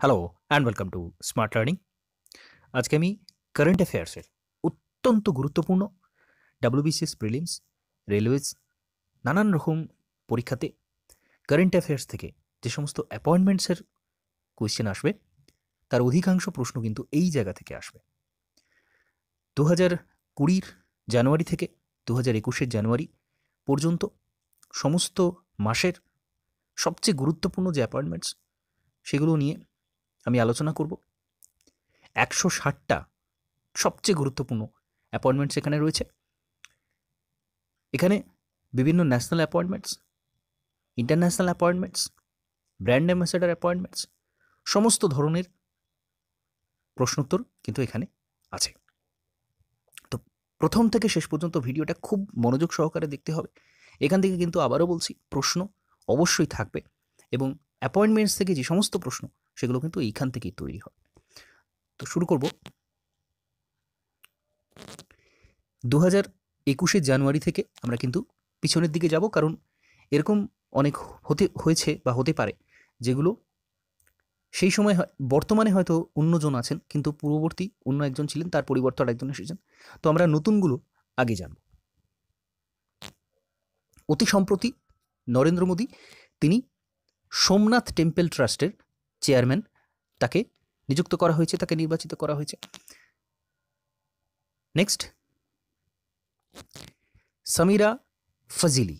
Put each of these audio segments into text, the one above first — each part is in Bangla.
Hello and welcome to smart learning. আজকে আমি কারেন্ট অ্যাফেয়ার্সের অত্যন্ত গুরুত্বপূর্ণ ডাব্লিউবিসিএস প্রিলিমস, রেলওয়েজ, নানান রকম পরীক্ষাতে কারেন্ট অ্যাফেয়ার্স থেকে যে সমস্ত অ্যাপয়েন্টমেন্টসের কোয়েশ্চেন আসবে তার অধিকাংশ প্রশ্ন কিন্তু এই জায়গা থেকে আসবে। 2020 জানুয়ারি থেকে 2021 জানুয়ারি পর্যন্ত সমস্ত মাসের সবচেয়ে গুরুত্বপূর্ণ যে অ্যাপয়েন্টমেন্টস সেগুলো নিয়ে আমি আলোচনা করব। 160টা সবচেয়ে গুরুত্বপূর্ণ অ্যাপয়েন্টমেন্টস এখানে রয়েছে। এখানে বিভিন্ন national appointments, international appointments, brand ambassador appointments, সমস্ত ধরনের প্রশ্নোত্তর কিন্তু এখানে আছে। তো প্রথম থেকে শেষ পর্যন্ত ভিডিওটা খুব মনোযোগ সহকারে দেখতে হবে। এখান থেকে কিন্তু আবারও বলছি, প্রশ্ন অবশ্যই থাকবে এবং অ্যাপয়েন্টমেন্টস থেকে যে সমস্ত প্রশ্ন সেগুলো কিন্তু এইখান থেকেই তৈরি হবে। তো শুরু করব। 2021 জানুয়ারি থেকে আমরা কিন্তু পিছনের দিকে যাব, কারণ এরকম অনেক হয়েছে বা হতে পারে যেগুলো সেই সময় বর্তমানে হয়তো অন্যজন আছেন কিন্তু পূর্ববর্তী অন্য একজন ছিলেন, তার পরিবর্তে আরেকজন এসেছেন। তো আমরা নতুনগুলো আগে জানব। অতি সম্প্রতি নরেন্দ্র মোদী তিনি সোমনাথ টেম্পল ট্রাস্টের চেয়ারম্যান, তাকে নিযুক্ত করা হয়েছে, তাকে নির্বাচিত করা হয়েছে। Next, Sameera Fazili,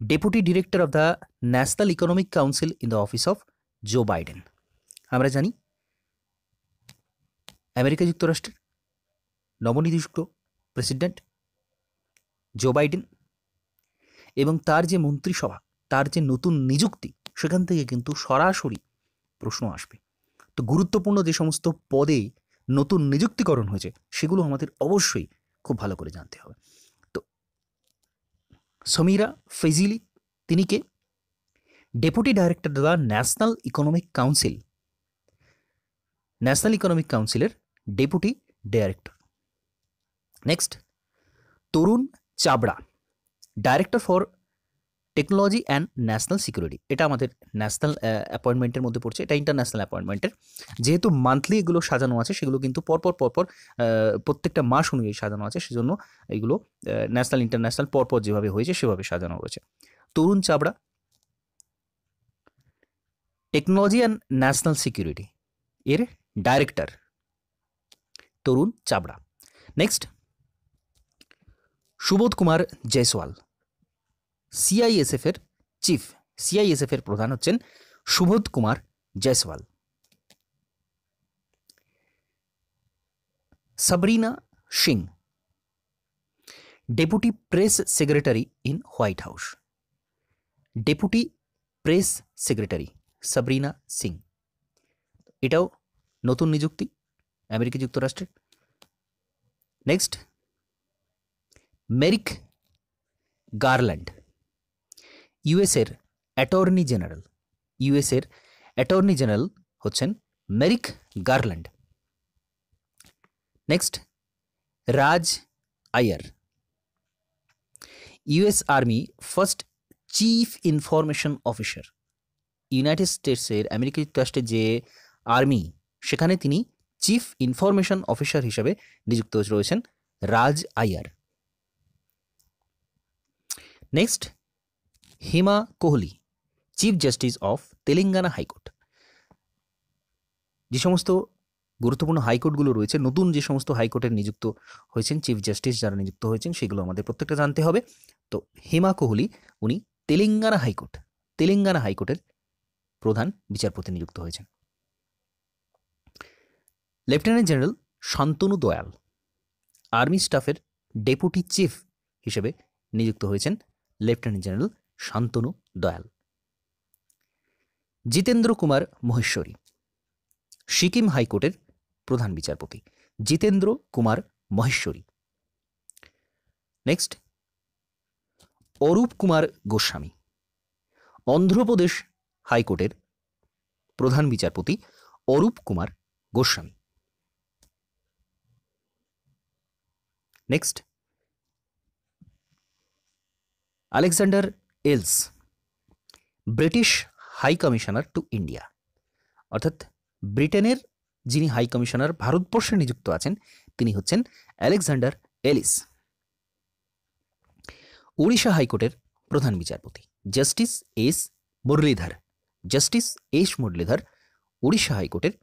deputy director of the national economic council in the office of Joe Biden. আমরা জানি আমেরিকা যুক্তরাষ্ট্রের নবনিযুক্ত প্রেসিডেন্ট জো বাইডেন এবং তার যে মন্ত্রিসভা, তার যে নতুন নিযুক্তি, সেখান থেকে কিন্তু সরাসরি প্রশ্ন আসবে। তো গুরুত্বপূর্ণ যে সমস্ত পদে নতুন নিযুক্তিকরণ হয়েছে সেগুলো আমাদের অবশ্যই খুব ভালো করে জানতে হবে। তো সামিরা ফাজিলি তিনি কে? Deputy director the national economic council, national economic কাউন্সিলের deputy director. Next, Tarun Chhabra, director for technology and national security. এটা আমাদের ন্যাশনাল অ্যাপয়েন্টমেন্টের মধ্যে পড়ছে, এটা ইন্টারন্যাশনাল অ্যাপয়েন্টমেন্টের। যেহেতু মান্থলি এগুলো সাজানো আছে, সেগুলো কিন্তু পরপর প্রত্যেকটা মাস অনুযায়ী সাজানো আছে, সেজন্য এগুলো ন্যাশনাল ইন্টারন্যাশনাল পরপর যেভাবে হয়েছে সেভাবে সাজানো রয়েছে। Tarun Chhabra, technology and national security এর director Tarun Chhabra. Next, Subodh Kumar Jaiswal, CISF এর চিফ, সিআইএসএফ এর প্রধান হচ্ছেন Subodh Kumar Jaiswal. Sabrina Singh, deputy press secretary in White House, deputy press secretary Sabrina Singh, এটাও নতুন নিযুক্তি আমেরিকা যুক্তরাষ্ট্রের। নেক্সট, মেরিক গারল্যান্ড, ইউএসের অ্যাটর্নি জেনারেল, ইউএসের অ্যাটর্নি জেনারেল হচ্ছেন Merrick Garland. Next, Raj Iyer, US army first chief information officer, United স্টেটসের আমেরিকা যুক্তরাষ্ট্রের যে আর্মি সেখানে তিনি চিফ ইনফরমেশন অফিসার হিসেবে নিযুক্ত রয়েছেন Raj Iyer. Next, Hima Kohli, chief justice of Telangana high court. যে সমস্ত গুরুত্বপূর্ণ হাইকোর্টগুলো রয়েছে, নতুন যে সমস্ত হাইকোর্টের নিযুক্ত হয়েছেন চিফ জাস্টিস যারা নিযুক্ত হয়েছেন, সেগুলো আমাদের প্রত্যেকটা জানতে হবে। তো হিমা কোহলি উনি তেলেঙ্গানা হাইকোর্টের প্রধান বিচারপতি নিযুক্ত হয়েছেন। Lieutenant general Shantanu Dayal, army স্টাফের ডেপুটি চিফ হিসেবে নিযুক্ত হয়েছেন লেফটেন্যান্ট জেনারেল শান্তনু দয়াল। জিতেন্দ্র কুমার মহেশ্বরী, সিকিম হাইকোর্টের প্রধান বিচারপতি জিতেন্দ্র কুমার মহেশ্বরী। নেক্সট, অরূপ কুমার গোস্বামী, অন্ধ্রপ্রদেশ হাইকোর্টের প্রধান বিচারপতি Arup Kumar Goswami. Next, Alexander Ellis, British High Commissioner to India, অর্থাৎ ব্রিটেনের যিনি হাই কমিশনার ভারতবর্ষে নিযুক্ত আছেন তিনি হচ্ছেন আলেকজান্ডার এলিস। ওড়িশা হাইকোর্টের প্রধান বিচারপতি justice S Muralidhar. Justice S Muralidhar Odisha হাইকোর্টের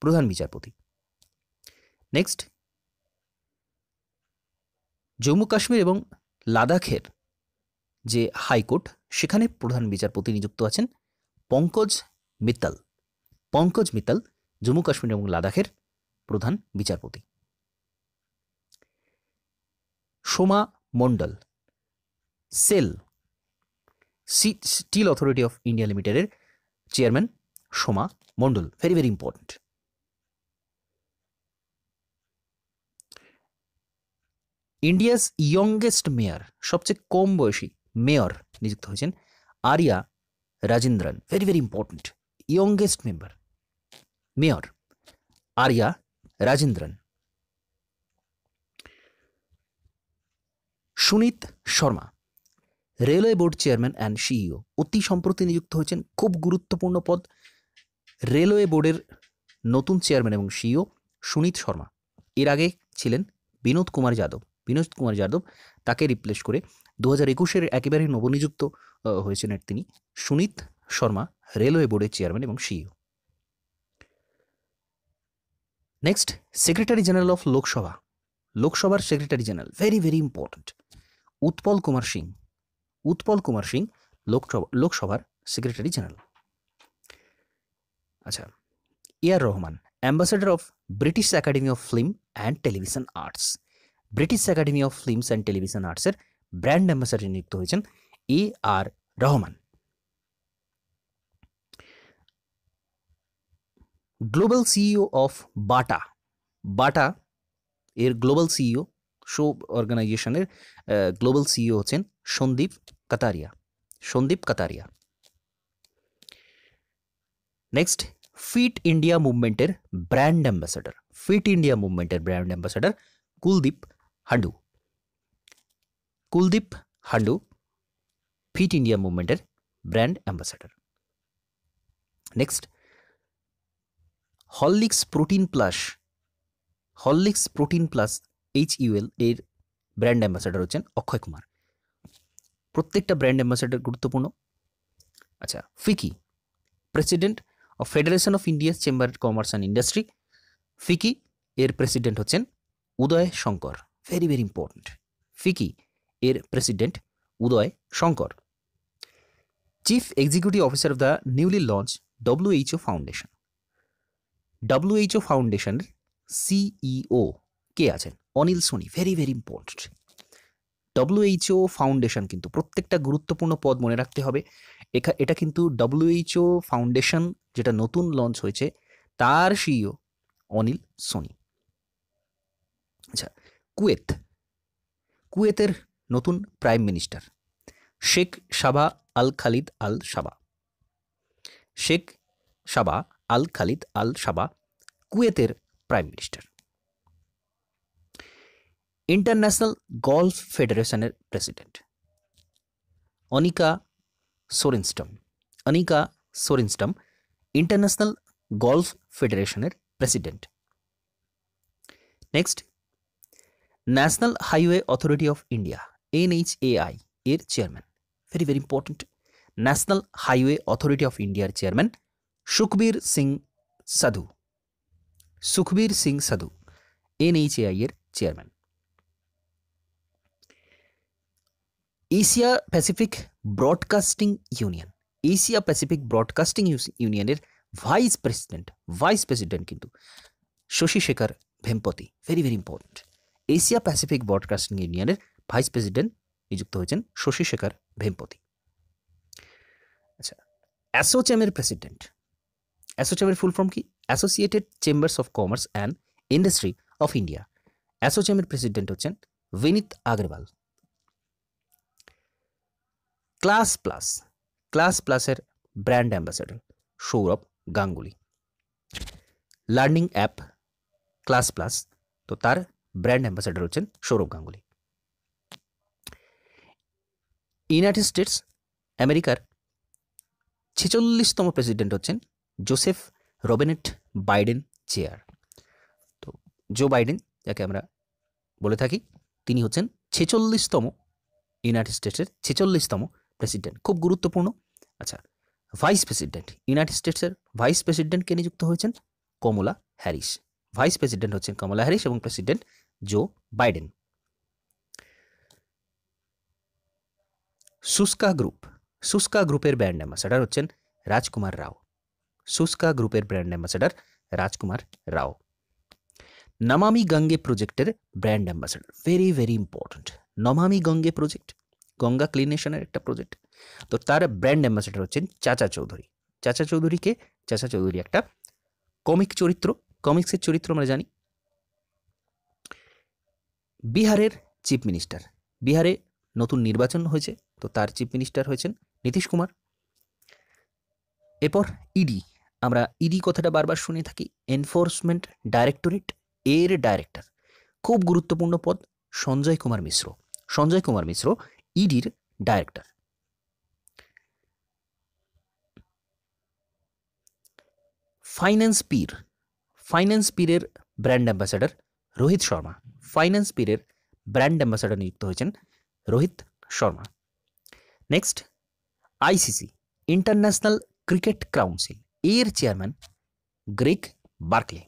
প্রধান বিচারপতি। নেক্সট, জম্মু কাশ্মীর এবং লাদাখের যে হাইকোর্ট সেখানে প্রধান বিচারপতি নিযুক্ত আছেন পঙ্কজ মিত্তাল। পঙ্কজ মিত্তাল জম্মু কাশ্মীর এবং লাদাখের প্রধান বিচারপতি। Soma Mondal SAIL steel authority of India লিমিটেডের chairman Soma Mondal, very very important. India's youngest mayor, সবচেয়ে কম বয়সী মেয়র নিযুক্ত হয়েছেন Arya Rajendran, very very important. Youngest mayor Arya Rajendran. Sunit Sharma railway board chairman and CEO, অতি সম্প্রতি নিযুক্ত হয়েছেন, খুব গুরুত্বপূর্ণ পদ। রেলওয়ে বোর্ডের নতুন চেয়ারম্যান এবং সিইও সুনীত শর্মা। এর আগে ছিলেন বিনোদ কুমার যাদব। বিনোদ কুমার যাদব তাকে রিপ্লেস করে 2021-এর একেবারে নবনিযুক্ত হয়েছেন তিনি। সুনীত শর্মা রেলওয়ে বোর্ডের চেয়ারম্যান এবং CEO. Next, secretary general of Lok Sabha, লোকসভার secretary general, very very important, Utpal Kumar Singh. Utpal Kumar Singh লোকসভার সেক্রেটারি জেনারেল। আচ্ছা, AR Rahman ambassador of British academy of film and television arts. British academy of films and television আর্টসের ব্র্যান্ড অ্যাম্বাসেডর নিযুক্ত হয়েছেন A R Rahman. Global CEO of Bata, Bata এর গ্লোবাল সিইও, শো অর্গানাইজেশনের গ্লোবাল সিইও হচ্ছেন Sandeep Kataria. Sandeep Kataria. Next, fit India মুভমেন্টের ব্র্যান্ড অ্যাম্বাসেডর, ফিট ইন্ডিয়া মুভমেন্টের brand ambassador Kuldeep Handoo. Kuldeep Handoo fit India মুভমেন্টের brand ambassador. Next, Horlicks protein plus, Horlicks protein plus HUL এর ব্র্যান্ড অ্যাম্বাসেডর হচ্ছেন অক্ষয় কুমার। প্রত্যেকটা ব্র্যান্ড অ্যাম্বাসেডর গুরুত্বপূর্ণ। আচ্ছা, FICCI president of federation of India chamber commerce and industry, FICCI এর প্রেসিডেন্ট হচ্ছেন Uday Shankar, very very important. FICCI এর president Uday Shankar. Chief executive officer of the newly launch WHO foundation, WHO ফাউন্ডেশনের সিইও কে আছেন? Anil Soni, very very important. WHO foundation কিন্তু প্রত্যেকটা গুরুত্বপূর্ণ পদ মনে রাখতে হবে। এটা কিন্তু WHO ফাউন্ডেশন যেটা নতুন লঞ্চ হয়েছে তার সিইও অনিল সোনি। আচ্ছা, কুয়েত, কুয়েতের নতুন prime minister Sheikh Sabah Al Khalid Al Sabah. Sheikh Sabah Al Khalid Al Sabah কুয়েতের প্রাইম মিনিস্টার। ইন্টারন্যাশনাল গলফ ফেডারেশনের president Annika Sorenstam. Annika Sorenstam international golf ফেডারেশনের president. Next, national highway authority of India NHAI এর chairman, very very important. National highway authority of ইন্ডিয়ার চেয়ারম্যান সুখবীর সিং সাধু। সুখবীর সিং সাধু NHAI এর chairman. Asia Pacific broadcasting union, Asia Pacific broadcasting ইউনিয়নের ভাইস প্রেসিডেন্ট কিন্তু Shashi Shekhar Vempati, very very important. Asia Pacific broadcasting ইউনিয়নের ভাইস প্রেসিডেন্ট নিযুক্ত হয়েছেন শশী শেখর ভেমপতি। আচ্ছা, অ্যাসোচ্যামের প্রেসিডেন্ট, অ্যাসোচ্যামের ফুল ফর্ম কি? Associated chambers of commerce and industry of India. অ্যাসোচ্যামের প্রেসিডেন্ট হচ্ছেন Vineet Agarwal. Class plus, class প্লাসের brand ambassador Sourav Ganguly. Learning app class plus, তো তার ব্র্যান্ড অ্যাম্বাসেডর হচ্ছেন সৌরভ গাঙ্গুলি। ইউনাইটেড স্টেটস আমেরিকার 46তম প্রেসিডেন্ট হচ্ছেন জোসেফ রবিনেট বাইডেন চেয়ার। তো জো বাইডেন যাকে আমরা বলে থাকি তিনি হচ্ছেন 46তম ইউনাইটেড স্টেটসের 46তম প্রেসিডেন্ট, খুব গুরুত্বপূর্ণ। আচ্ছা, ভাইস প্রেসিডেন্ট, ইউনাইটেড স্টেটসের ভাইস প্রেসিডেন্ট কে নিযুক্ত হয়েছেন কমলা হ্যারিস। ভাইস প্রেসিডেন্ট হচ্ছেন কমলা হ্যারিস এবং প্রেসিডেন্ট জো বাইডেন। সুস্কা গ্রুপ, সুস্কা গ্রুপের ব্র্যান্ড অ্যাম্বাসাডার হচ্ছেন রাজকুমার রাও। সুস্কা গ্রুপের ব্র্যান্ড অ্যাম্বাসাডার রাজকুমার রাও। নমামি গঙ্গে প্রজেক্টের brand ambassador, very very important. Namami Gange project, Ganga ক্লিনেশনের একটা প্রজেক্ট, তো তার ব্র্যান্ড অ্যাম্বাসাডার হচ্ছেন চাচা চৌধুরী। চাচা চৌধুরীকে, চাচা চৌধুরী একটা কমিক চরিত্র, কমিক্সের চরিত্র আমরা জানি। বিহারের চিফ মিনিস্টার, বিহারে নতুন নির্বাচন হয়েছে, তো তার চিফ মিনিস্টার হয়েছেন নীতিশ কুমার। এরপর ইডি, আমরা ইডি কথাটা বারবার শুনে থাকি, এনফোর্সমেন্ট ডাইরেক্টরেট, এর ডাইরেক্টর, খুব গুরুত্বপূর্ণ পদ, সঞ্জয় কুমার মিশ্র। সঞ্জয় কুমার মিশ্র ইডির ডাইরেক্টর। ফাইন্যান্স পীর, ফাইন্যান্স পীরের brand ambassador Rohit Sharma. Finance পীরের ব্র্যান্ড অ্যাম্বাসাডার নিযুক্ত হয়েছেন Rohit Sharma. Next, ICC, international cricket council, এর chairman Greg Barclay.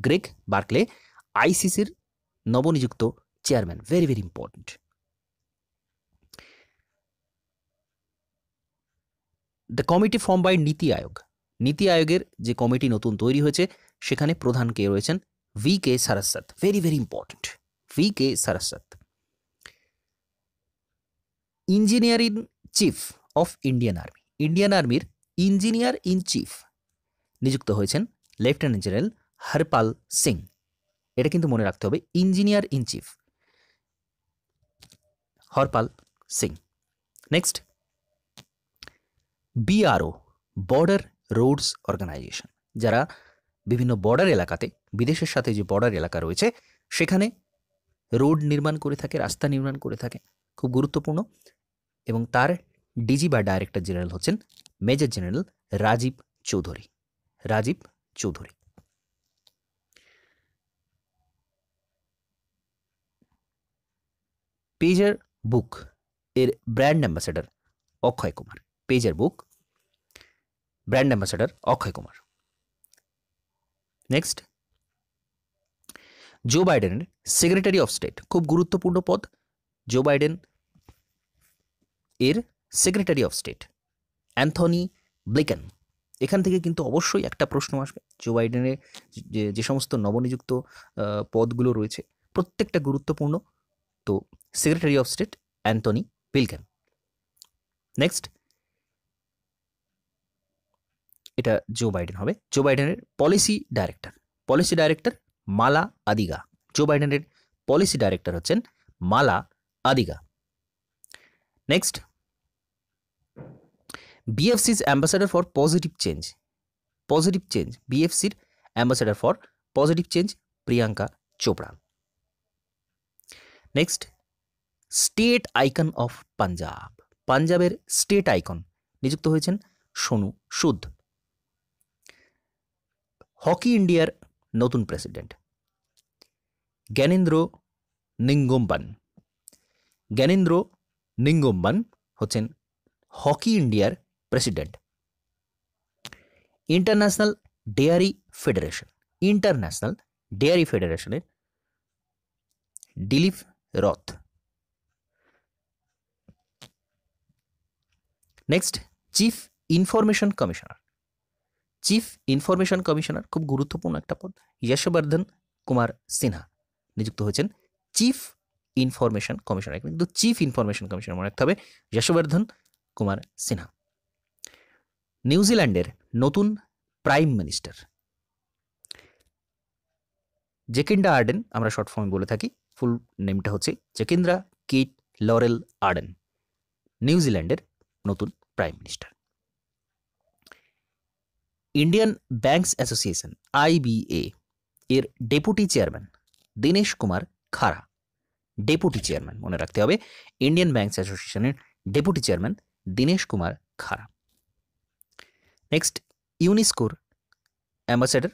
Greg Barclay আইসিসির নবনিযুক্ত chairman, very very important. The committee form by NITI Aayog, নীতি আয়োগের যে কমিটি নতুন তৈরি হয়েছে সেখানে প্রধান কে রয়েছেন V K Saraswat, very very important, V K Saraswat. Engineer in chief of Indian army, Indian আর্মির ইঞ্জিনিয়ার ইন চিফ নিযুক্ত হয়েছেন লেফটেন্যান্ট জেনারেল হরপাল সিং। এটা কিন্তু মনে রাখতে হবে, engineer in chief Harpal Singh. Next, BRO, border roads organisation, যারা বিভিন্ন বর্ডার এলাকাতে, বিদেশের সাথে যে বর্ডার এলাকা রয়েছে সেখানে রোড নির্মাণ করে থাকে, রাস্তা নির্মাণ করে থাকে, খুব গুরুত্বপূর্ণ। এবং তার ডিজি বা ডাইরেক্টর জেনারেল হচ্ছেন মেজর জেনারেল রাজীব চৌধুরী। রাজীব চৌধুরী। পেজার বুক এর ব্র্যান্ড অ্যাম্বাসাডার অক্ষয় কুমার। পেজার বুক brand ambassador Akshay Kumar. Next, জো বাইডেনের সেক্রেটারি অফ স্টেট, খুব গুরুত্বপূর্ণ পদ, জো বাইডেন এর সেক্রেটারি অফ স্টেট অ্যান্থনি ব্লিকেন। এখান থেকে কিন্তু অবশ্যই একটা প্রশ্ন আসবে, জো বাইডেনের যে সমস্ত নবনিযুক্ত পদগুলো রয়েছে প্রত্যেকটা গুরুত্বপূর্ণ, তো secretary of state Anthony Blinken. Next, এটা জো বাইডেন হবে। জো বাইডেনের policy director, policy director Mala Adiga. Joe বাইডেনের পলিসি ডাইরেক্টর হচ্ছেন মালা আদিগা। নেক্সট, বিএফসির ambassador for positive change, positive change, বিএফসির ambassador for positive change Priyanka Chopra. Next, state icon of Punjab, পাঞ্জাবের স্টেট আইকন নিযুক্ত হয়েছেন সোনু সুদ। হকি ইন্ডিয়ার নতুন প্রেসিডেন্ট জ্ঞানেন্দ্র নিঙ্গম্বান। জ্ঞানেন্দ্র নিঙ্গম্বান হচ্ছেন হকি ইন্ডিয়ার president. International dairy federation, international dairy ফেডারেশনের দিলীপ রথ। Next, chief information commissioner, chief information commissioner খুব গুরুত্বপূর্ণ একটা পদ, যশবর্ধন কুমার সিনহা নিযুক্ত হয়েছেন চিফ ইনফরমেশন কমিশনার। কিন্তু চিফ ইনফরমেশন কমিশনার মনে রাখতে হবে যশবর্ধন কুমার সিনহা। নিউজিল্যান্ডের নতুন প্রাইম মিনিস্টার জেকিন্ডা আর্ডেন, আমরা শর্ট ফর্মে বলে থাকি, ফুল নেমটা হচ্ছে জেকিন্দ্রা কেট লরেল আর্ডেন, নিউজিল্যান্ডের নতুন prime minister. Indian banks association IBA এর ডেপুটি চেয়ারম্যান দীনেশ কুমার খাড়া। ডেপুটি চেয়ারম্যান মনে রাখতে হবে, ইন্ডিয়ান ব্যাংকস অ্যাসোসিয়েশনের ডেপুটি চেয়ারম্যান দীনেশ কুমার খাড়া। নেক্সট, ইউনেস্কোর অ্যাম্বাসেডর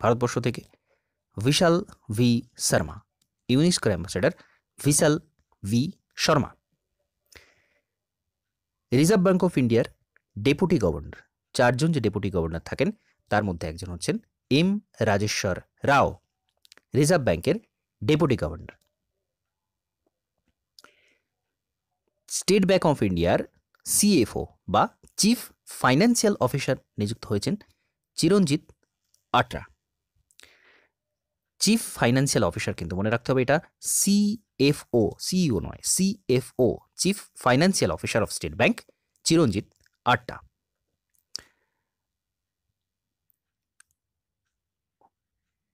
ভারতবর্ষ থেকে ভিশাল ভি শর্মা, ইউনেস্কোর ambassador Vishal V Sharma. Reserve bank of ইন্ডিয়ার ডেপুটি গভর্নর, 4 জন যে ডেপুটি গভর্নর থাকেন তার মধ্যে একজন হচ্ছেন এম রাজেশ্বর রাও, রিজার্ভ ব্যাঙ্কের deputy governor. State bank of ইন্ডিয়ার সিএফও বা চিফ ফাইন্যান্সিয়াল অফিসার নিযুক্ত হয়েছেন চিরঞ্জিত আটরা। চিফ ফাইন্যান্সিয়াল অফিসার কিন্তু মনে রাখতে হবে এটা সিএফও, সিইও নয়, CFO, chief financial officer of state bank Chiranjit atta.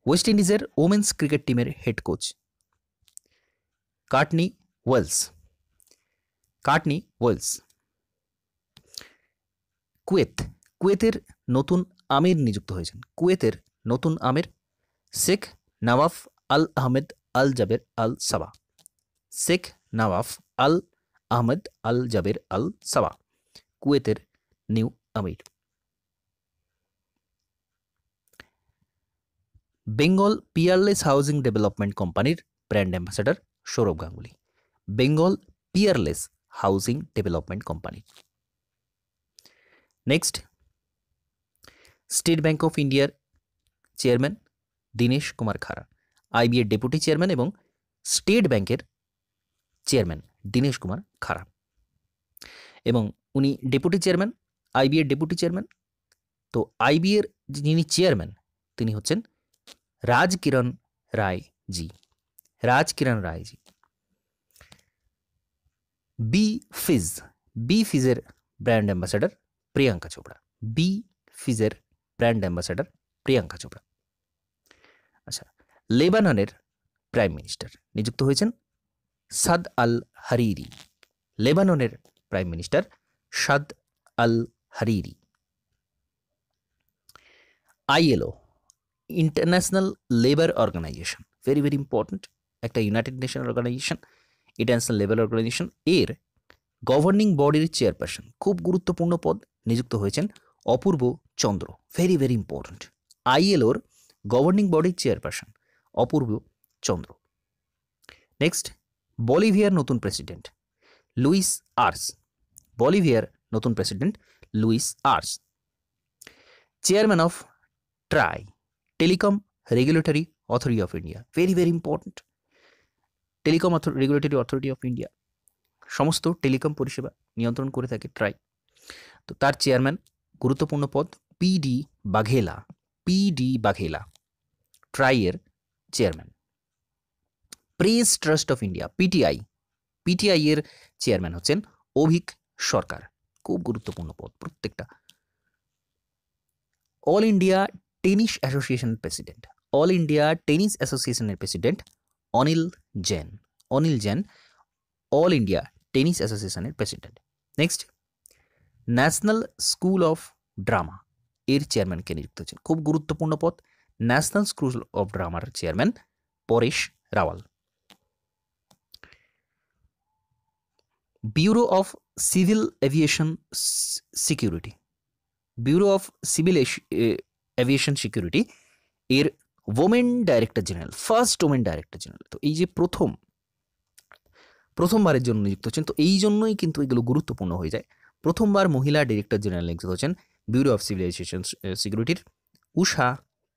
West ইন্ডিজের ওমেন্স ক্রিকেট টিমের head coach Courtney Walsh, Courtney Walsh. কুয়েতের নতুন আমির নিযুক্ত হয়েছেন, কুয়েতের নতুন আমির শেখ নওয়াফ আল আহমেদ আল জাবের আল সাবা, শেখ নওয়াফ আল আহমেদ আল জাবের আল সাবা, কুয়েতের নিউ আমির। বেঙ্গল পিয়ারলেস হাউজিং ডেভেলপমেন্ট কোম্পানির brand ambassador Sourav Ganguly, Bengal Peerless housing development company. Next, state bank of ইন্ডিয়ার চেয়ারম্যান দীনেশ কুমার খারা, আইবি এর ডেপুটি চেয়ারম্যান এবং স্টেট ব্যাঙ্কের চেয়ারম্যান দীনেশ কুমার খারা, এবং উনি ডেপুটি চেয়ারম্যান, আইবি এর ডেপুটি চেয়ারম্যান। তো আইবি এর যিনি চেয়ারম্যান তিনি হচ্ছেন রাজকিরণ রায় জি, রাজকিরণ রায় জি। বি ফিজের brand ambassador Priyanka Chopra, B ফিজের ব্র্যান্ড অ্যাম্বাসেডর প্রিয়াঙ্কা চোপড়া। আচ্ছা, লেবাননের প্রাইম মিনিস্টার নিযুক্ত হয়েছেন সাদ আল হারিরি, লেবাননের prime minister Saad Al Hariri. ILO, international labour organisation, very very important, একটা United nation organisation, international labour organisation. এর গভর্নিং বডির চেয়ারপারসন, খুব গুরুত্বপূর্ণ পদ, নিযুক্ত হয়েছেন Apurva Chandra, very very important. আইএলওর গভর্নিং বডির চেয়ারপারসন অপূর্ব চন্দ্র। নেক্সট, বলিভিয়ার নতুন প্রেসিডেন্ট লুইস আর্স, বলিভিয়ার নতুন president Luis Arce. Chairman of TRAI, telecom regulatory authority of India, very very important, telecom regulatory authority of India সমস্ত টেলিকম পরিষেবা নিয়ন্ত্রণ করে থাকে ট্রাই। তো তার চেয়ারম্যান, গুরুত্বপূর্ণ পদ, পিডি বাঘেলা, পিডি বাঘেলা ট্রাইয়ের chairman. Press trust of India, PTI, PTI এর চেয়ারম্যান হচ্ছেন অভিক সরকার, খুব গুরুত্বপূর্ণ পদ প্রত্যেকটা। অল ইন্ডিয়া টেনিস অ্যাসোসিয়েশনের প্রেসিডেন্ট, অল ইন্ডিয়া টেনিস অ্যাসোসিয়েশনের president Anil Jain, Anil Jain all India tennis অ্যাসোসিয়েশনের president. Next, national school of drama এর চেয়ারম্যানকে নিযুক্ত হচ্ছেন, খুব গুরুত্বপূর্ণ পদ, ন্যাশনাল স্কুল অফ ড্রামার chairman Paresh Rawal. Bureau of civil aviation security, bureau of civil aviation security এর women director general, first women director general. তো এই যে প্রথমবারের জন্য নিযুক্ত হচ্ছেন, তো এই জন্যই কিন্তু এগুলো গুরুত্বপূর্ণ হয়ে যায়। প্রথমবার মহিলা ডিরেক্টর জেনারেল নিযুক্ত হচ্ছেন ব্যুরো অফ সিভিল এভিয়েশন সিকিউরিটির Usha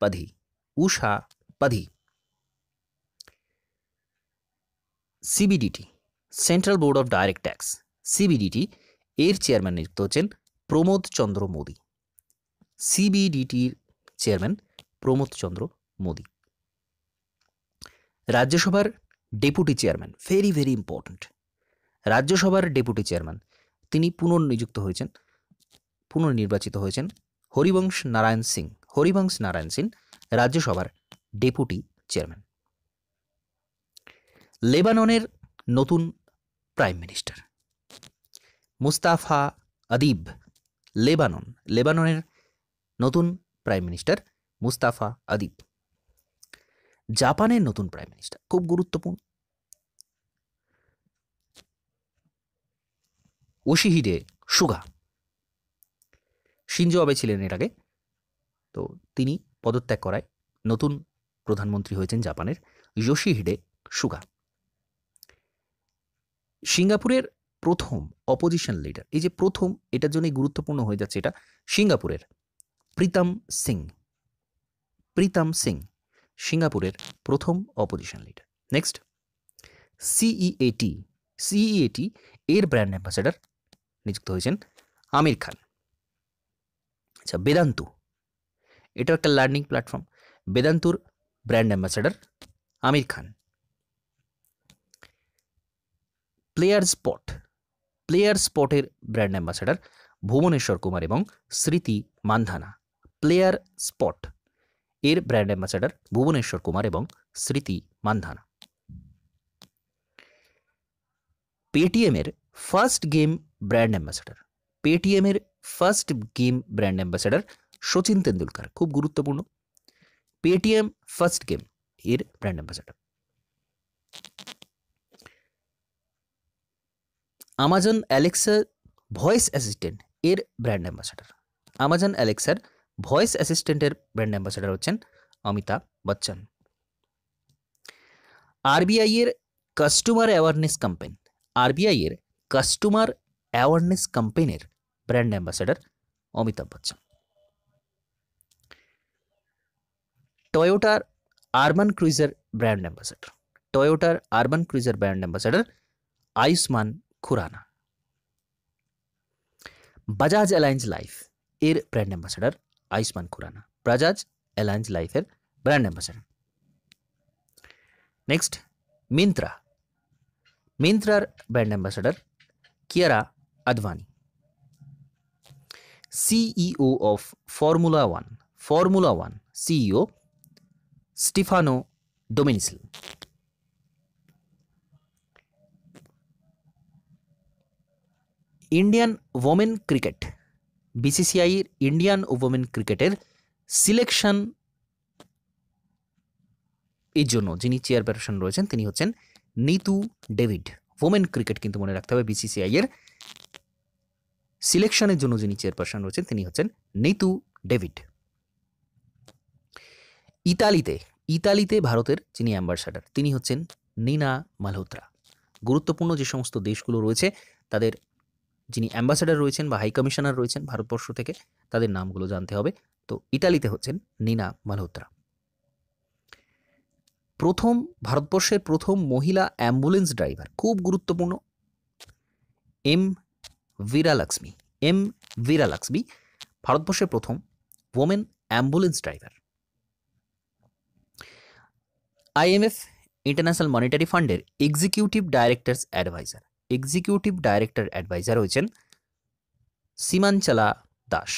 Padhi, Usha Padhi. CBDT, central board of direct tax, CBDT এর চেয়ারম্যান নিযুক্ত হচ্ছেন প্রমোদ চন্দ্র মোদী, সিবিডিটির চেয়ারম্যান প্রমোদ চন্দ্র মোদী। রাজ্যসভার deputy chairman, very very important, রাজ্যসভার ডেপুটি চেয়ারম্যান তিনি পুনর্নির্বাচিত হয়েছেন হরিবংশ নারায়ণ সিং, হরিবংশ নারায়ণ সিং রাজ্যসভার ডেপুটি চেয়ারম্যান। লেবাননের নতুন প্রাইম মিনিস্টার মুস্তাফা আদিব, লেবাননের নতুন প্রাইম মিনিস্টার মুস্তাফা আদিব। জাপানের নতুন প্রাইম মিনিস্টার, খুব গুরুত্বপূর্ণ, ওশিহিডে সুগা, শিনজো আবে ছিলেন এর আগে তো তিনি পদত্যাগ করায় নতুন প্রধানমন্ত্রী হয়েছেন জাপানের ইয়োশিহিডে সুগা। সিঙ্গাপুরের প্রথম অপোজিশন লিডার, এই যে প্রথম, এটার জন্যই গুরুত্বপূর্ণ হয়ে যাচ্ছে এটা, সিঙ্গাপুরের প্রীতম সিং সিঙ্গাপুরের প্রথম অপোজিশন লিডার। নেক্সট, সিইএটি এর ব্র্যান্ড অ্যাম্বাসেডর নিযুক্ত হয়েছেন আমির খান। আচ্ছা, বেদান্তু, এটা একটা লার্নিং প্ল্যাটফর্ম, বেদান্তুর brand ambassador Aamir Khan. Player স্পটের ব্র্যান্ড অ্যাম্বাসেডর ভুবনেশ্বর কুমার এবং স্মৃতি মান্ধানা। প্লেয়ার স্পট এর ব্র্যান্ড অ্যাম্বাসেডর ভুবনেশ্বর কুমার এবং স্মৃতি মান্ধানা। পেটিএমের first game brand ambassador Sachin Tendulkar. খুব গুরুত্বপূর্ণ, পেটিএম ফার্স্ট গেম এর brand ambassador. Amazon Alexa voice assistant এর ব্র্যান্ড অ্যাম্বাসেডর। আমাজন অ্যালেক্সার ভয়েস অ্যাসিস্ট্যান্টের ব্র্যান্ড অ্যাম্বাসেডর হচ্ছেন অমিতাভ বচ্চন। আরবিআই এর কাস্টমার অ্যাওয়ারনেস ক্যাম্পেইনের brand ambassador Amitabh Bachchan. টয়োটার urban cruiser brand ambassador Ayushmann Khurrana. Bajaj alliance life এর brand ambassador Ayushmann Khurrana. Bajaj alliance লাইফের ব্র্যান্ড অ্যাম্বাসেডর। নেক্সট, মিন্ত্রার brand ambassador Kiara Advani. CEO of Formula One CEO Stefano Domenicali. Indian women cricket, BCCI এর ইন্ডিয়ান ওমেন ক্রিকেটের সিলেকশন এর জন্য যিনি চেয়ারপারসন রয়েছেন তিনি হচ্ছেন নিতু ডেভিড। ওমেন ক্রিকেট কিন্তু মনে রাখতে হবে, বিসিসিআই এর সিলেকশনের জন্য যিনি চেয়ারপারসন রয়েছেন তিনি হচ্ছেন নিতু ডেভিড। ইতালিতে ভারতের যিনি অ্যাম্বাসাডার তিনি হচ্ছেন নীনা মালহোত্রা। গুরুত্বপূর্ণ যে সমস্ত দেশগুলো রয়েছে তাদের যিনি অ্যাম্বাসাডার রয়েছেন বা হাই কমিশনার রয়েছেন ভারতবর্ষ থেকে, তাদের নামগুলো জানতে হবে। তো ইতালিতে হচ্ছেন নীনা মালহোত্রা। ভারতবর্ষের প্রথম মহিলা অ্যাম্বুলেন্স ড্রাইভার, খুব গুরুত্বপূর্ণ, এম বীরালক্ষ্মী ভারতবর্ষের প্রথম women ambulance driver. IMF international monetary ফান্ডের এক্সিকিউটিভ ডাইরেক্টর অ্যাডভাইজার হয়েছেন Seemanchala Das.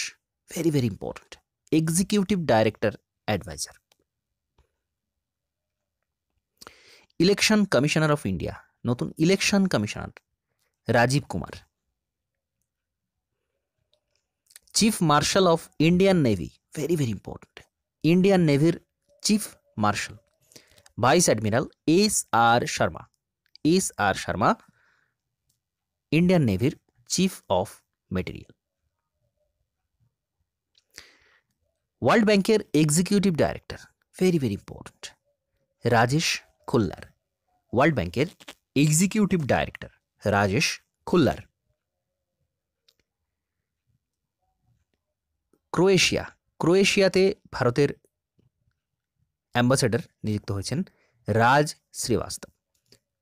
Very important, executive director adviser. Election commissioner of India, নতুন election commissioner Rajiv Kumar. Chief marshal of Indian navy, very important, Indian নেভির chief marshal vice admiral S R Sharma, Indian নেভির চিফ অফ মেটেরিয়াল। ওয়ার্ল্ড ব্যাংকের executive director, very important, Rajesh Khullar. World ব্যাংকের এক্সিকিউটিভ ডাইরেক্টর রাজেশ খুল্লার। ক্রোয়েশিয়াতে ভারতের অ্যাম্বাসেডর নিযুক্ত হয়েছেন রাজ শ্রীবাস্তব।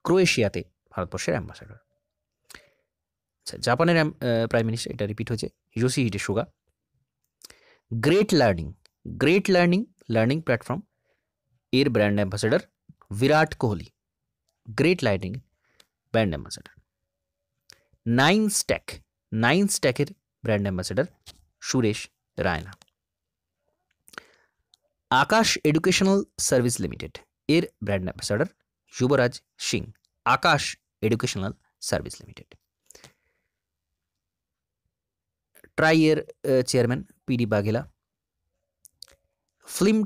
ক্রোয়েশিয়াতে ভারতবর্ষের অ্যাম্বাসেডর। আচ্ছা, জাপানের প্রাইম মিনিস্টার, এটা রিপিট হয়েছে, Yoshihide Suga. Great learning platform এর brand ambassador Virat Kohli. Great learning brand ambassador. Nine স্ট্যাকের brand ambassador Suresh Raina. Aakash educational service limited এর brand ambassador Yuvraj Singh. Aakash educational service limited. TRAI এর চেয়ারম্যান পিডি বাঘেলা। Film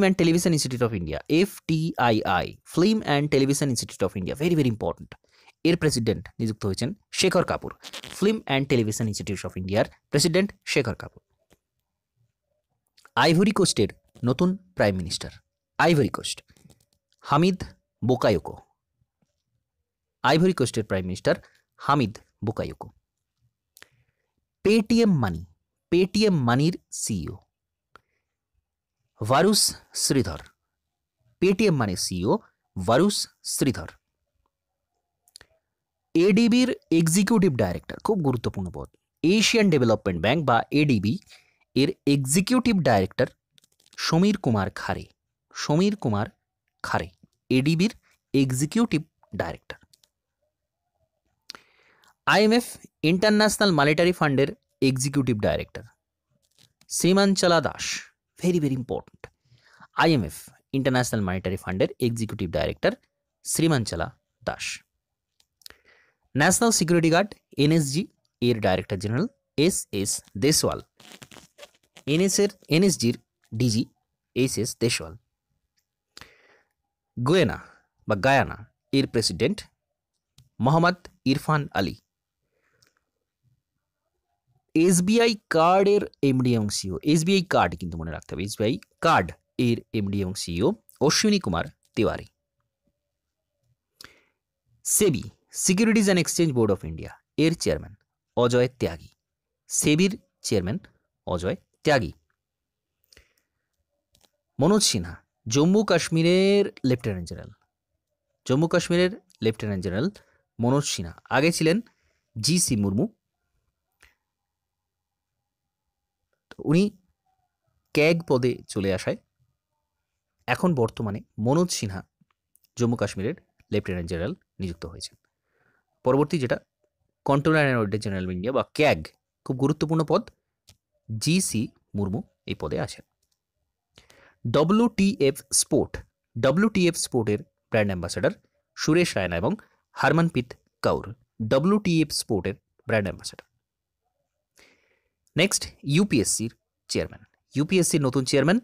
and television institute of India, FTII, film and television institute of India, very important, এর প্রেসিডেন্ট নিযুক্ত হয়েছেন Shekhar Kapur. Film and television institute of ইন্ডিয়ার প্রেসিডেন্ট শেখর কাপুর। আইভরি কোস্টের নতুন prime minister, Ivory Coast Hamed Bakayoko, Ivory কোস্টের prime minister Hamed Bakayoko. Paytm money, Paytm মানির সিইও ভারুস শ্রীধর, পেটিএম মানির সিইও ভারুস শ্রীধর। এডিবির এক্সিকিউটিভ ডাইরেক্টর, খুব গুরুত্বপূর্ণ পদ, এশিয়ান ডেভেলপমেন্ট ব্যাংক বা এডিবি এর এক্সিকিউটিভ ডাইরেক্টর সমীর কুমার খারে, সমীর কুমার খারে এডিবির executive director. IMF international monetary ফান্ডের executive director Srimanchala Das, very very important, IMF international monetary ফান্ডের executive director Srimanchala Das. National security guard NSG এর director general S S Deswal, এনএসজির DG S S Deswal. Guyana বা গায়ানা এর president Mohamed Irfaan Ali. SBI কার্ডের এমডি এবং সিইও, এসবিআই কার্ড কিন্তু মনে রাখতে হবে, এসবিআই কার্ড এর এমডি এবং CEO Ashwini Kumar Tiwari. SEBI securities and exchange board of India এর চেয়ারম্যান অজয় ত্যাগী, সেবির চেয়ারম্যান অজয় ত্যাগী। মনোজ সিনহা জম্মু কাশ্মীরের লেফটেন্যান্ট জেনারেল, জম্মু কাশ্মীরের লেফটেন্যান্ট জেনারেল মনোজ সিনহা, আগে ছিলেন জিসি মুর্মু, উনি ক্যাগ পদে চলে আসায় এখন বর্তমানে মনোজ সিনহা জম্মু কাশ্মীরের লেফটেন্যান্ট জেনারেল নিযুক্ত হয়েছেন। পরবর্তী যেটা controller and auditor general of India বা ক্যাগ, খুব গুরুত্বপূর্ণ পদ, জিসি মুর্মু এই পদে আছেন। WTF স্পোর্ট, WTF স্পোর্টের ব্র্যান্ড অ্যাম্বাসেডর সুরেশ রায়না এবং হরমনপ্রীত কৌর, WTF স্পোর্টের ব্র্যান্ড অ্যাম্বাসেডর। নেক্সট ইউপিএসসির চেয়ারম্যান, ইউপিএসসির নতুন chairman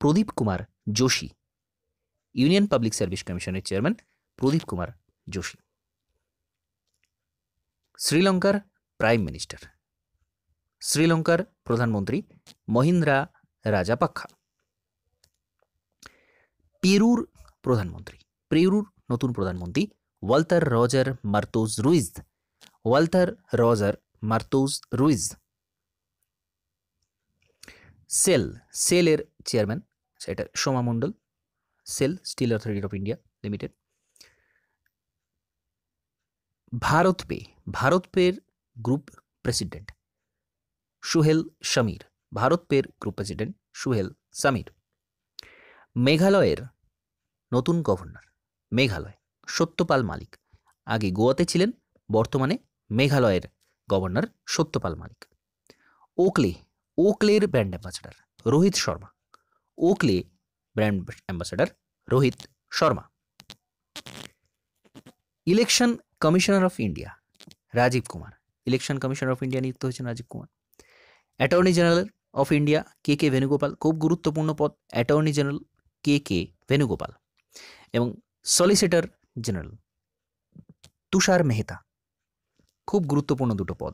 Pradeep Kumar Joshi, union public service কমিশনের চেয়ারম্যান প্রদীপ কুমার যোশী। শ্রীলঙ্কার প্রাইম মিনিস্টার, শ্রীলঙ্কার প্রধানমন্ত্রী মহিন্দ্রা রাজাপাক্ষা। পেরুর প্রধানমন্ত্রী, পেরুর নতুন প্রধানমন্ত্রী Walter Roger Martos Ruiz, Walter Roger Martos Ruiz. SAIL, সেলের চেয়ারম্যান সেটা Soma Mondal, SAIL steel authority of India limited. BharatPe, Bharat পের গ্রুপ প্রেসিডেন্ট সুহেল সমীর, ভারত পের গ্রুপ প্রেসিডেন্ট সুহেল সমীর। মেঘালয়ের নতুন গভর্নর, মেঘালয় সত্যপাল মালিক, আগে গোয়াতে ছিলেন, বর্তমানে মেঘালয়ের গভর্নর সত্যপাল মালিক। ওকলে, ওকলের brand ambassador Rohit Sharma, Oakley brand ambassador Rohit Sharma. Election commissioner of India Rajiv Kumar, election commissioner of India নিযুক্ত হয়েছেন Rajiv Kumar. Attorney general of India K K Venugopal, খুব গুরুত্বপূর্ণ পদ, attorney general K K Venugopal. এবং সলিসিটর জেনারেল তুষার মেহতা, খুব গুরুত্বপূর্ণ দুটো পদ।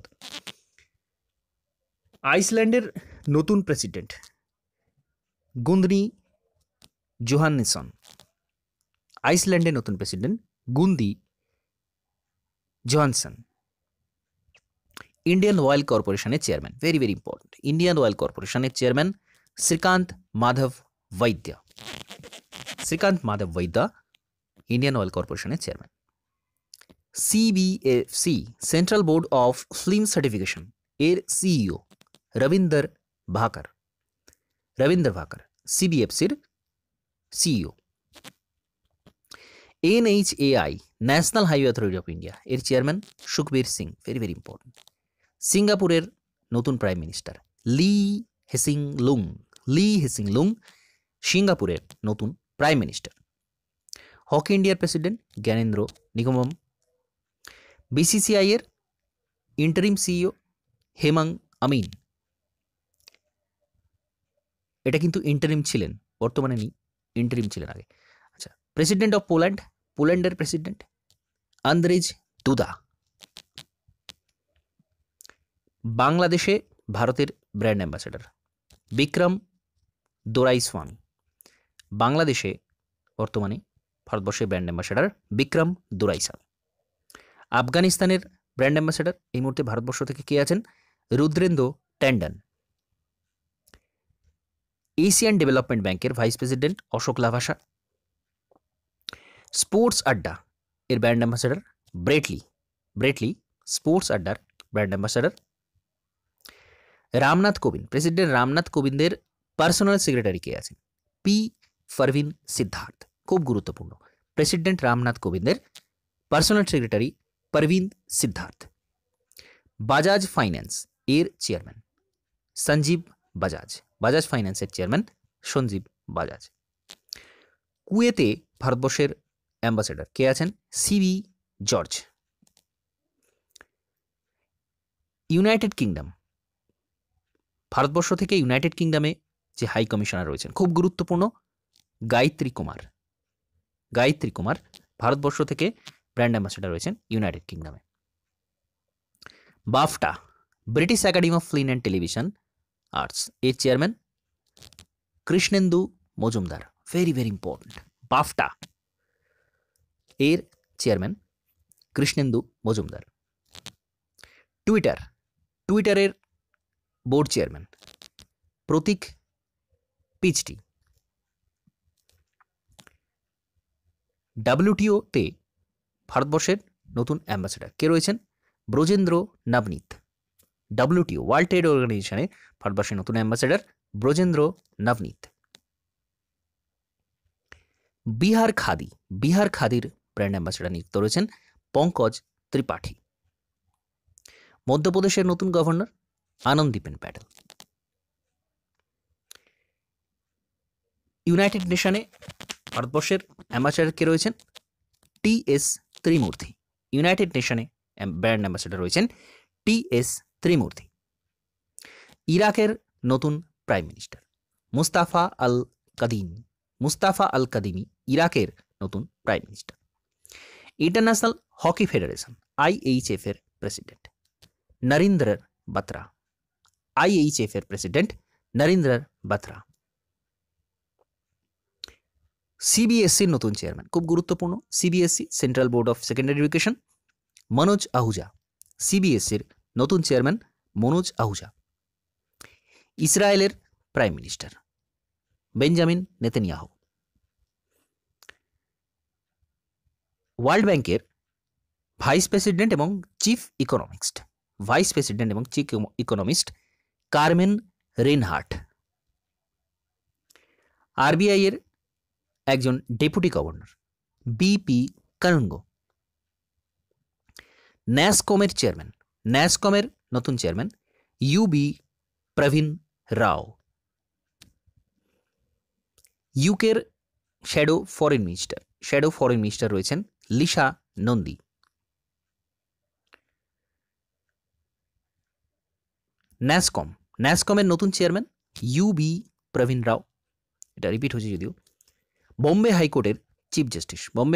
আইসল্যান্ডের নতুন প্রেসিডেন্ট গুন্দনি জোহান্নেসন, আইসল্যান্ডের নতুন প্রেসিডেন্ট গুন্দি জোহানসন। ইন্ডিয়ান অয়েল কর্পোরেশনের chairman, very very important, Indian oil কর্পোরেশনের chairman Shrikant Madhav Vaidya, Shrikant Madhav Vaidya Indian oil কর্পোরেশনের chairman. CBFC central board of film certification এর সিইও রবীন্দ্র ভাকর, রবীন্দ্র ভাকর সিবিএফসির CEO. NHAI national highway authority of India এর chairman Sukhbir Singh, very very important. সিঙ্গাপুরের নতুন প্রাইম মিনিস্টার লি হেসিং লুং, লি হেসিং লুং সিঙ্গাপুরের নতুন প্রাইম মিনিস্টার। হকি ইন্ডিয়ার প্রেসিডেন্ট জ্ঞানেন্দ্র নিগমম। BCCI এর ইন্টারিম সিইও হেমাং আমিন, এটা কিন্তু ইন্টারিম ছিলেন, বর্তমানে নেই, ইন্টারিম ছিলেন আগে। আচ্ছা, প্রেসিডেন্ট অফ পোল্যান্ড, পোল্যান্ডের প্রেসিডেন্ট আন্দ্রেজ দুদা। বাংলাদেশে ভারতের ব্র্যান্ড অ্যাম্বাসেডর বিক্রম দোরাইস্বামী। বাংলাদেশে বর্তমানে ভারতবর্ষের ব্র্যান্ড অ্যাম্বাসেডর বিক্রম দোরাইস্বামী। আফগানিস্তানের ব্র্যান্ড অ্যাম্বাসেডর এই মুহূর্তে ভারতবর্ষ থেকে কে আছেন? রুদ্রেন্দ্র ট্যান্ডন। এশিয়ান ডেভেলপমেন্ট ব্যাংকের vice president Ashok Lavasa. Sports Adda এর ব্র্যান্ড অ্যাম্বাসেডর ব্রেটলি স্পোর্টস আড্ডার brand ambassador. Ramnath Kovind, president Ramnath কোবিন্দের পার্সোনাল সেক্রেটারি কে আছেন? পি পারভিন সিদ্ধার্থ। খুব গুরুত্বপূর্ণ, প্রেসিডেন্ট রামনাথ কোবিন্দের personal secretary Parveen Siddharth. Bajaj finance এর চেয়ারম্যান সঞ্জীব বাজাজ। বাজাজ ফাইন্যান্সের চেয়ারম্যান সঞ্জীব বাজাজ। কুয়েতে ভারতবর্ষের অ্যাম্বাসেডর কে আছেন? CB George. ইউনাইটেড কিংডম, ভারতবর্ষ থেকে ইউনাইটেড কিংডমে যে হাই কমিশনার রয়েছেন খুব গুরুত্বপূর্ণ গায়ত্রী কুমার ভারতবর্ষ থেকে ব্র্যান্ড অ্যাম্বাসেডর রয়েছেন ইউনাইটেড কিংডমে। BAFTA, British academy of film and television arts এর chairman Krishnendu Majumdar. Very very important, BAFTA এর চেয়ারম্যান কৃষ্ণেন্দু মজুমদার। টুইটারের বোর্ড চেয়ারম্যান প্রতীক পিচটি। WTO-তে ভারতবর্ষের নতুন অ্যাম্বাসেডর কে রয়েছেন? ব্রজেন্দ্র নবনীত। WTO ওয়ার্ল্ড ট্রেড অর্গানাইজেশনে ভারতবর্ষের নতুন অ্যাম্বাসেডর ব্রজেন্দ্র নবনীত। বিহার খাদির ব্র্যান্ড অ্যাম্বাসেডর নিযুক্ত রয়েছেন পঙ্কজ ত্রিপাঠী। মধ্যপ্রদেশের নতুন গভর্নর আনন্দীবেন প্যাটেল। ইউনাইটেড নেশনে ভারতবর্ষের অ্যাম্বাসেডর কে রয়েছেন? TS ত্রিমূর্তি। ইউনাইটেড নেশনে ব্র্যান্ড অ্যাম্বাসেডর রয়েছেন TS ত্রিমূর্তি। ইরাকের নতুন prime minister Mustafa Al Kadhimi ইরাকের নতুন prime minister. International hockey federation IHF এর প্রেসিডেন্ট নরেন্দ্র বাত্রা। IHF এর প্রেসিডেন্ট নরেন্দ্র বাত্রা। CBSE নতুন চেয়ারম্যান খুব গুরুত্বপূর্ণ, CBSE central board of secondary education Manoj Ahuja. CBSEর নতুন চেয়ারম্যান মনোজ আহুজা। ইসরায়েলের prime minister Benjamin Netanyahu. World ব্যাংকের ভাইস প্রেসিডেন্ট এবং চিফ ইকোনমিস্ট কারমেন রেনহার্ট। RBI এর একজন ডেপুটি গভর্নর BP কানুঙ্গো। ন্যাসকমের নতুন চেয়ারম্যান UB প্রবীণ রাও। ইউকের শ্যাডো ফরেন মিনিস্টার রয়েছেন লিসা নন্দী। ন্যাসকমের নতুন চেয়ারম্যান UB প্রবীণ রাও। এটা রিপিট হচ্ছে যদিও। বোম্বে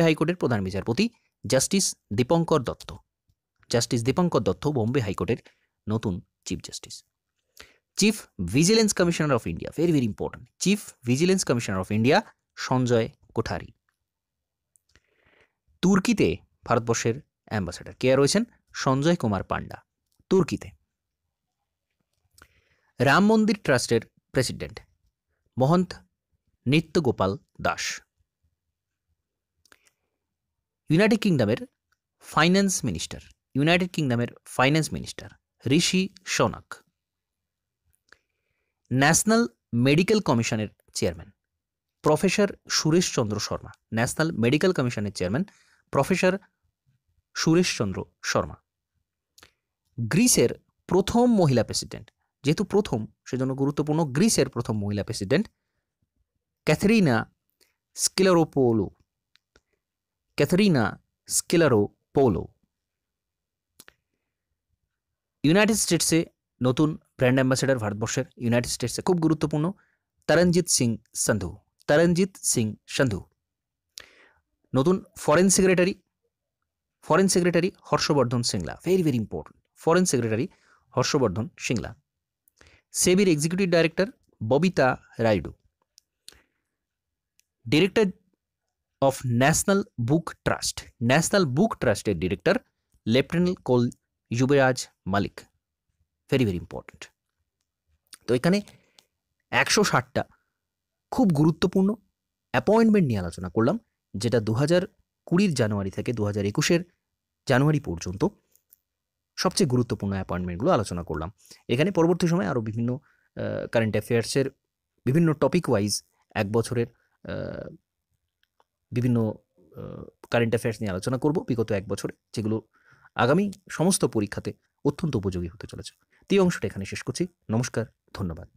হাইকোর্টের প্রধান বিচারপতি জাস্টিস দীপঙ্কর দত্ত বোম্বে হাইকোর্টের নতুন chief justice. Chief vigilance commissioner of India, very very important, chief vigilance commissioner of India Sanjay Kothari. তুর্কিতে ভারতবর্ষের অ্যাম্বাসেডর কে রয়েছেন? সঞ্জয় কুমার পান্ডা, তুর্কিতে। রাম মন্দির ট্রাস্টের প্রেসিডেন্ট মহন্ত নিত্যগোপাল দাস। ইউনাইটেড কিংডমের finance minister Rishi Sunak. National medical কমিশনের chairman professor Suresh Chandra Sharma. National medical কমিশনের চেয়ারম্যান প্রফেসর সুরেশ চন্দ্র শর্মা। গ্রিসের প্রথম মহিলা প্রেসিডেন্ট, যেহেতু প্রথম সেজন্য গুরুত্বপূর্ণ, গ্রিসের প্রথম মহিলা প্রেসিডেন্ট ক্যাথরিনা স্কেলারোপোলো। ইউনাইটেড স্টেটসে নতুন ব্র্যান্ড অ্যাম্বাসেডর ভারতবর্ষের ইউনাইটেড স্টেটসে খুব গুরুত্বপূর্ণ তরণজিৎ সিং সান্ধু। নতুন foreign secretary Harshvardhan Shringla, very very important, foreign secretary Harshvardhan Shringla. সেবির executive director Babita Rayudu. Director of national book trust, national book ট্রাস্টের director lieutenant colonel Yuvraj Malik. Very very important. তো এখানে 160টা খুব গুরুত্বপূর্ণ অ্যাপয়েন্টমেন্ট নিয়ে আলোচনা করলাম, যেটা 2020 জানুয়ারি থেকে 2021 জানুয়ারি পর্যন্ত সবচেয়ে গুরুত্বপূর্ণ অ্যাপয়েন্টমেন্টগুলো আলোচনা করলাম। এখানে পরবর্তী সময়ে আরও বিভিন্ন কারেন্ট অ্যাফেয়ার্সের বিভিন্ন টপিক ওয়াইজ 1 বছরের বিভিন্ন কারেন্ট অ্যাফেয়ার্স নিয়ে আলোচনা করব বিগত 1 বছরে, যেগুলো আগামী সমস্ত পরীক্ষাতে অত্যন্ত উপযোগী হতে চলেছে। এই অংশটা এখানে শেষ করছি। নমস্কার, ধন্যবাদ।